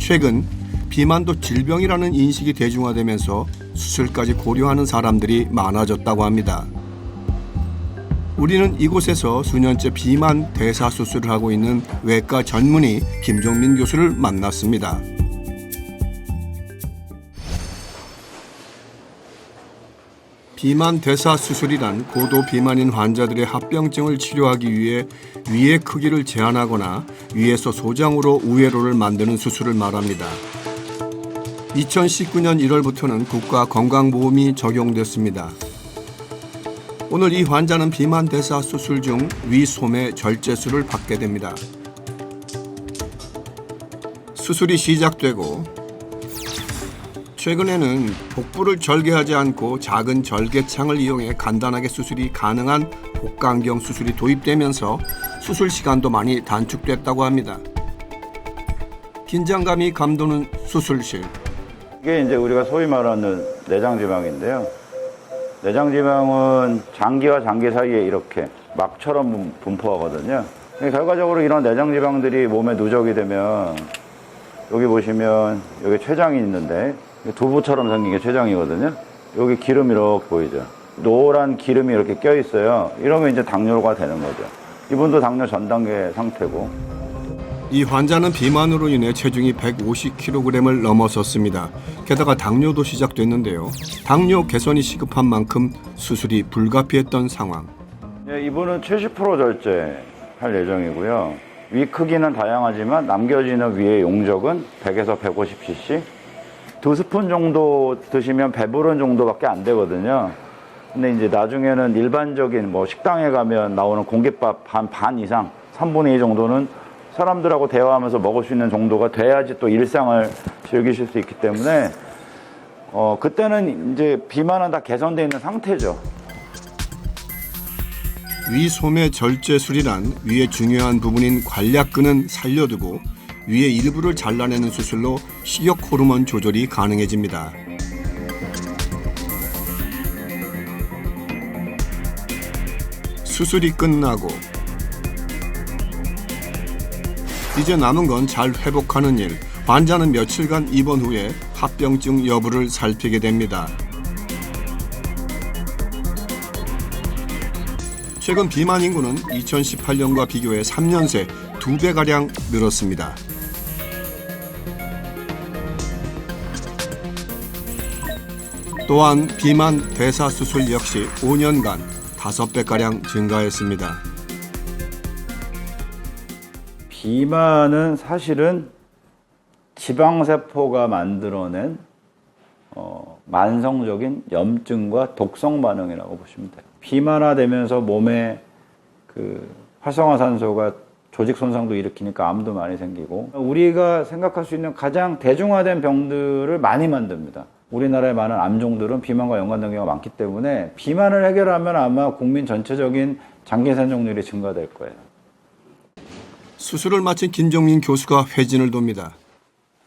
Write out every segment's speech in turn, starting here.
최근 비만도 질병이라는 인식이 대중화되면서 수술까지 고려하는 사람들이 많아졌다고 합니다. 우리는 이곳에서 수년째 비만 대사 수술을 하고 있는 외과 전문의 김종민 교수를 만났습니다. 비만 대사 수술이란 고도 비만인 환자들의 합병증을 치료하기 위해 위의 크기를 제한하거나 위에서 소장으로 우회로를 만드는 수술을 말합니다. 2019년 1월부터는 국가 건강보험이 적용됐습니다. 오늘 이 환자는 비만 대사 수술 중 위소매 절제술을 받게 됩니다. 수술이 시작되고 최근에는 복부를 절개하지 않고 작은 절개창을 이용해 간단하게 수술이 가능한 복강경 수술이 도입되면서 수술 시간도 많이 단축됐다고 합니다. 긴장감이 감도는 수술실. 이게 이제 우리가 소위 말하는 내장지방인데요. 내장지방은 장기와 장기 사이에 이렇게 막처럼 분포하거든요. 결과적으로 이런 내장지방들이 몸에 누적이 되면 여기 보시면 여기 췌장이 있는데 두부처럼 생긴 게 췌장이거든요. 여기 기름 이렇게 보이죠. 노란 기름이 이렇게 껴 있어요. 이러면 이제 당뇨가 되는 거죠. 이분도 당뇨 전 단계 상태고. 이 환자는 비만으로 인해 체중이 150kg을 넘어섰습니다. 게다가 당뇨도 시작됐는데요. 당뇨 개선이 시급한 만큼 수술이 불가피했던 상황. 이분은 70% 절제할 예정이고요. 위 크기는 다양하지만 남겨지는 위의 용적은 100에서 150cc. 2스푼 정도 드시면 배부른 정도밖에 안 되거든요. 근데 이제 나중에는 일반적인 뭐 식당에 가면 나오는 공깃밥 반 이상, 3분의 2 정도는 사람들하고 대화하면서 먹을 수 있는 정도가 돼야지 또 일상을 즐기실 수 있기 때문에 그때는 이제 비만은 다 개선되어 있는 상태죠. 위소매 절제술이란 위의 중요한 부분인 관략근은 살려두고 위의 일부를 잘라내는 수술로 식욕 호르몬 조절이 가능해집니다. 수술이 끝나고 이제 남은 건 잘 회복하는 일. 환자는 며칠간 입원 후에 합병증 여부를 살피게 됩니다. 최근 비만 인구는 2018년과 비교해 3년 새 2배가량 늘었습니다. 또한 비만 대사 수술 역시 5년간 5배가량 증가했습니다. 비만은 사실은 지방세포가 만들어낸 만성적인 염증과 독성 반응이라고 보시면 돼요. 비만화되면서 몸에 그 활성화산소가 조직 손상도 일으키니까 암도 많이 생기고 우리가 생각할 수 있는 가장 대중화된 병들을 많이 만듭니다. 우리나라의 많은 암종들은 비만과 연관된 경우가 많기 때문에 비만을 해결하면 아마 국민 전체적인 장기 생존율이 증가될 거예요. 수술을 마친 김종민 교수가 회진을 돕니다.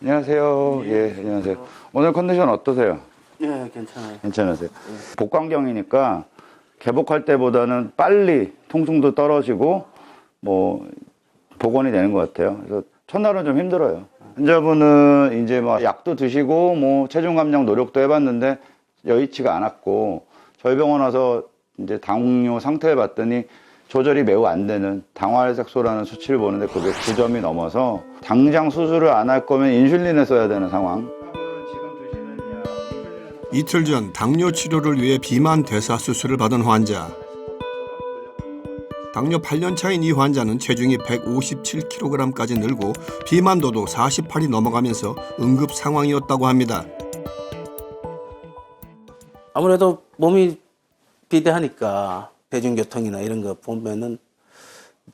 안녕하세요. 예, 안녕하세요. 오늘 컨디션 어떠세요? 예, 괜찮아요. 괜찮으세요? 복강경이니까 개복할 때보다는 빨리 통증도 떨어지고 뭐 복원이 되는 것 같아요. 그래서 첫날은 좀 힘들어요. 환자분은 이제 뭐 약도 드시고 뭐 체중 감량 노력도 해봤는데 여의치가 않았고 저희 병원 와서 이제 당뇨 상태를 봤더니 조절이 매우 안 되는 당화혈색소라는 수치를 보는데 그게 9점이 넘어서 당장 수술을 안 할 거면 인슐린을 써야 되는 상황. 이틀 전 당뇨 치료를 위해 비만 대사 수술을 받은 환자. 당뇨 8년 차인 이 환자는 체중이 157kg까지 늘고 비만도도 48이 넘어가면서 응급 상황이었다고 합니다. 아무래도 몸이 비대하니까 대중교통이나 이런 거 보면은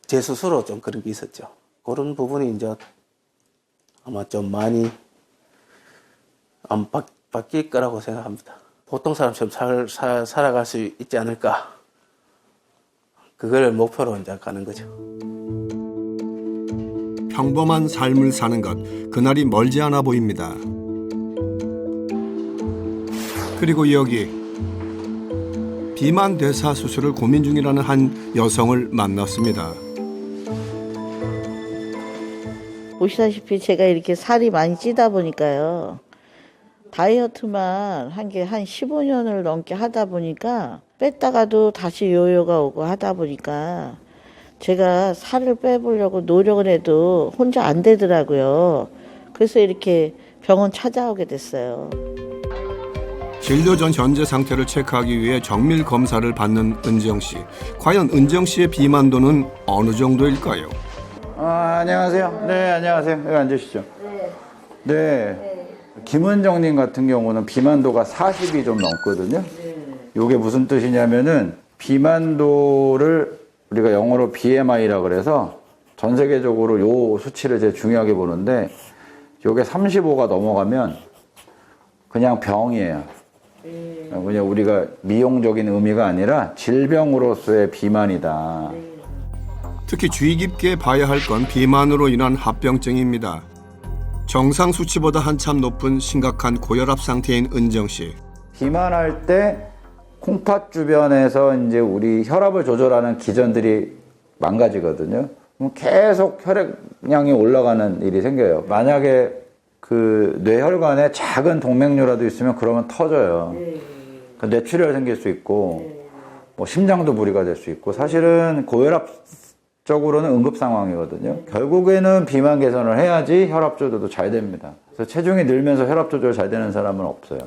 제 스스로 좀 그런 게 있었죠. 그런 부분이 이제 아마 좀 많이 안 바뀔 거라고 생각합니다. 보통 사람처럼 살아갈 수 있지 않을까. 그걸 목표로 이제 가는 거죠. 평범한 삶을 사는 것, 그날이 멀지 않아 보입니다. 그리고 여기 비만 대사 수술을 고민 중이라는 한 여성을 만났습니다. 보시다시피 제가 이렇게 살이 많이 찌다 보니까요. 다이어트만 한 게 한 15년을 넘게 하다 보니까 뺐다가도 다시 요요가 오고 하다 보니까 제가 살을 빼보려고 노력을 해도 혼자 안 되더라고요. 그래서 이렇게 병원 찾아오게 됐어요. 진료 전 현재 상태를 체크하기 위해 정밀 검사를 받는 은정 씨. 과연 은정 씨의 비만도는 어느 정도일까요? 안녕하세요. 네, 안녕하세요. 여기 앉으시죠. 네. 김은정님 같은 경우는 비만도가 40이 좀 넘거든요. 이게 무슨 뜻이냐면은 비만도를 우리가 영어로 BMI라 그래서 전 세계적으로 요 수치를 제일 중요하게 보는데 요게 35가 넘어가면 그냥 병이에요. 그냥 우리가 미용적인 의미가 아니라 질병으로서의 비만이다. 특히 주의 깊게 봐야 할 건 비만으로 인한 합병증입니다. 정상 수치보다 한참 높은 심각한 고혈압 상태인 은정 씨. 비만할 때 콩팥 주변에서 이제 우리 혈압을 조절하는 기전들이 망가지거든요. 그럼 계속 혈액량이 올라가는 일이 생겨요. 만약에 그 뇌혈관에 작은 동맥류라도 있으면 그러면 터져요. 그 뇌출혈 생길 수 있고 뭐 심장도 무리가 될 수 있고 사실은 고혈압적으로는 응급 상황이거든요. 결국에는 비만 개선을 해야지 혈압 조절도 잘 됩니다. 그래서 체중이 늘면서 혈압 조절 잘 되는 사람은 없어요.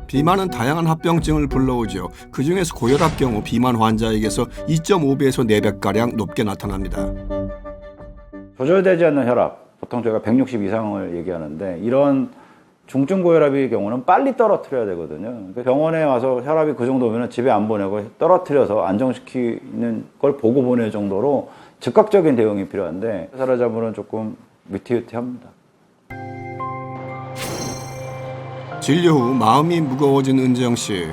비만은 다양한 합병증을 불러오죠. 그중에서 고혈압 경우 비만 환자에게서 2.5배에서 4배가량 높게 나타납니다. 조절되지 않는 혈압, 보통 저희가 160 이상을 얘기하는데 이런 중증 고혈압의 경우는 빨리 떨어뜨려야 되거든요. 그러니까 병원에 와서 혈압이 그 정도면 집에 안 보내고 떨어뜨려서 안정시키는 걸 보고 보낼 정도로 즉각적인 대응이 필요한데 사람자분은 조금 위태위태합니다. 진료 후 마음이 무거워진 은정 씨.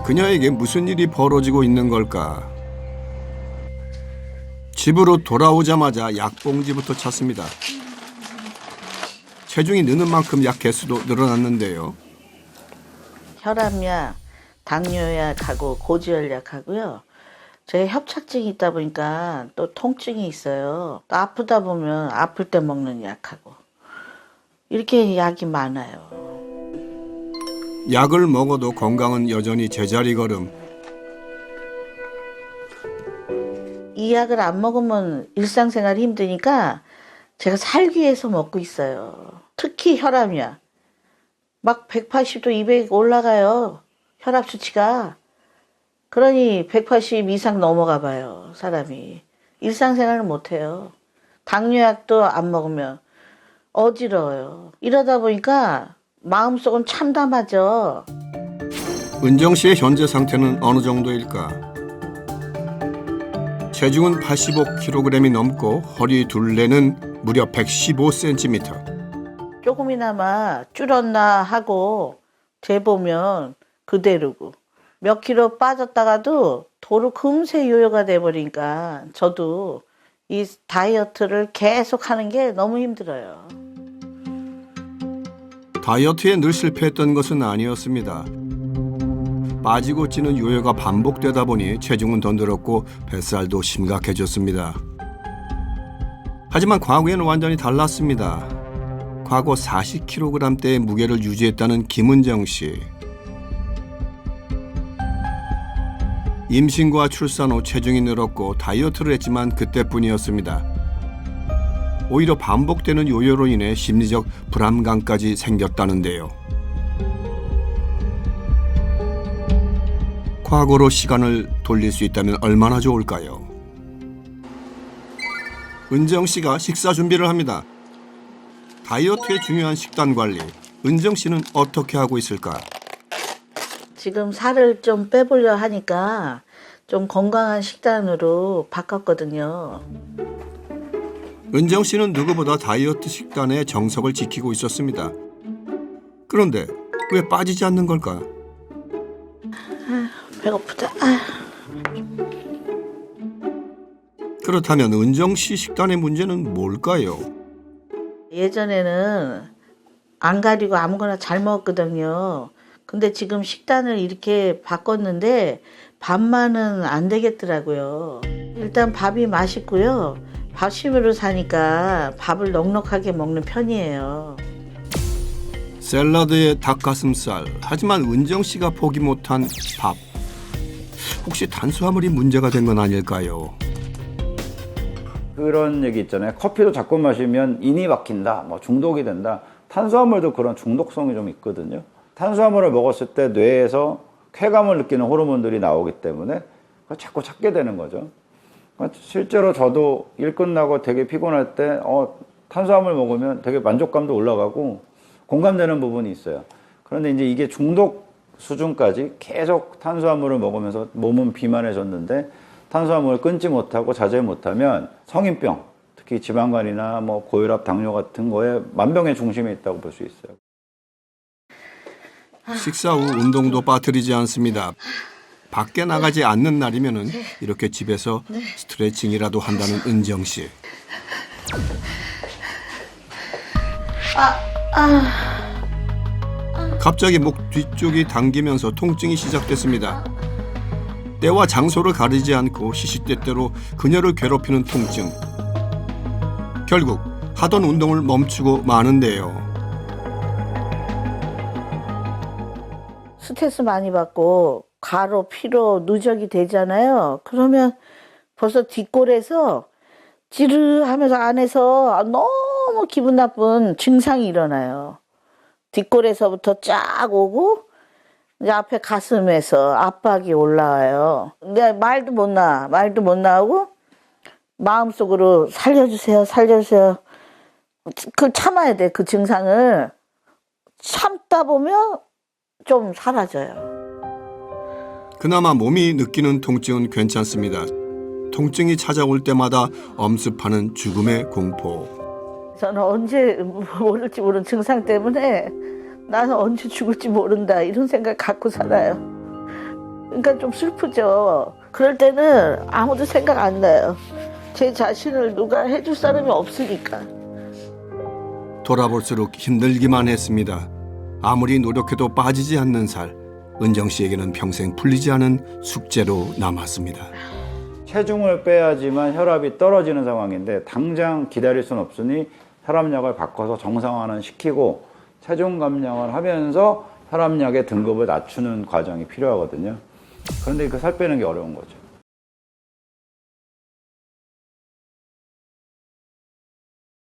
그녀에게 무슨 일이 벌어지고 있는 걸까? 집으로 돌아오자마자 약봉지부터 찾습니다. 체중이 느는 만큼 약 개수도 늘어났는데요. 혈압약, 당뇨약하고 고지혈약하고요. 제가 협착증이 있다 보니까 또 통증이 있어요. 또 아프다 보면 아플 때 먹는 약하고 이렇게 약이 많아요. 약을 먹어도 건강은 여전히 제자리 걸음. 이 약을 안 먹으면 일상생활이 힘드니까 제가 살기 위해서 먹고 있어요. 특히 혈압약. 막 180도 200 올라가요. 혈압 수치가. 그러니 180 이상 넘어가 봐요. 사람이. 일상생활을 못해요. 당뇨약도 안 먹으면 어지러워요. 이러다 보니까 마음속은 참담하죠. 은정 씨의 현재 상태는 어느 정도일까? 체중은 85kg이 넘고 허리 둘레는 무려 115cm. 조금이나마 줄었나 하고 재보면 그대로고 몇 킬로 빠졌다가도 도로 금세 요요가 돼버리니까 저도 이 다이어트를 계속 하는 게 너무 힘들어요. 다이어트에 늘 실패했던 것은 아니었습니다. 빠지고 찌는 요요가 반복되다 보니 체중은 더 늘었고 뱃살도 심각해졌습니다. 하지만 과거에는 완전히 달랐습니다. 과거 40kg대의 무게를 유지했다는 김은정 씨. 임신과 출산 후 체중이 늘었고 다이어트를 했지만 그때뿐이었습니다. 오히려 반복되는 요요로 인해 심리적 불안감까지 생겼다는데요. 과거로 시간을 돌릴 수 있다면 얼마나 좋을까요? 은정 씨가 식사 준비를 합니다. 다이어트에 중요한 식단 관리, 은정 씨는 어떻게 하고 있을까? 지금 살을 좀 빼보려 하니까 좀 건강한 식단으로 바꿨거든요. 은정 씨는 누구보다 다이어트 식단의 정석을 지키고 있었습니다. 그런데 왜 빠지지 않는 걸까? 배고프다. 그렇다면 은정 씨 식단의 문제는 뭘까요? 예전에는 안 가리고 아무거나 잘 먹었거든요. 근데 지금 식단을 이렇게 바꿨는데 밥만은 안 되겠더라고요. 일단 밥이 맛있고요. 밥심으로 사니까 밥을 넉넉하게 먹는 편이에요. 샐러드에 닭가슴살. 하지만 은정 씨가 포기 못한 밥. 혹시 탄수화물이 문제가 된 건 아닐까요? 그런 얘기 있잖아요. 커피도 자꾸 마시면 인이 막힌다, 뭐 중독이 된다. 탄수화물도 그런 중독성이 좀 있거든요. 탄수화물을 먹었을 때 뇌에서 쾌감을 느끼는 호르몬들이 나오기 때문에 그걸 자꾸 찾게 되는 거죠. 실제로 저도 일 끝나고 되게 피곤할 때 탄수화물 먹으면 되게 만족감도 올라가고 공감되는 부분이 있어요. 그런데 이제 이게 중독 수준까지 계속 탄수화물을 먹으면서 몸은 비만해졌는데 탄수화물을 끊지 못하고 자제 못하면 성인병, 특히 지방간이나 뭐 고혈압, 당뇨 같은 거에 만병의 중심에 있다고 볼 수 있어요. 식사 후 운동도 빠뜨리지 않습니다. 밖에 나가지 않는 날이면은 이렇게 집에서 스트레칭이라도 한다는 은정 씨. 갑자기 목 뒤쪽이 당기면서 통증이 시작됐습니다. 때와 장소를 가리지 않고 시시때때로 그녀를 괴롭히는 통증. 결국 하던 운동을 멈추고 마는데요. 스트레스 많이 받고 과로, 피로, 누적이 되잖아요. 그러면 벌써 뒷골에서 지르하면서 안에서 너무 기분 나쁜 증상이 일어나요. 뒷골에서부터 쫙 오고 이제 앞에 가슴에서 압박이 올라와요. 근데 말도 못 나오고 마음속으로 살려주세요, 살려주세요. 그걸 참아야 돼. 그 증상을 참다 보면 좀 사라져요. 그나마 몸이 느끼는 통증은 괜찮습니다. 통증이 찾아올 때마다 엄습하는 죽음의 공포. 저는 언제 모를지 모르는 증상 때문에 나는 언제 죽을지 모른다 이런 생각 갖고 살아요. 그러니까 좀 슬프죠. 그럴 때는 아무도 생각 안 나요. 제 자신을 누가 해줄 사람이 없으니까. 돌아볼수록 힘들기만 했습니다. 아무리 노력해도 빠지지 않는 살. 은정 씨에게는 평생 풀리지 않은 숙제로 남았습니다. 체중을 빼야지만 혈압이 떨어지는 상황인데 당장 기다릴 수는 없으니 혈압약을 바꿔서 정상화는 시키고 체중 감량을 하면서 혈압약의 등급을 낮추는 과정이 필요하거든요. 그런데 그 살 빼는 게 어려운 거죠.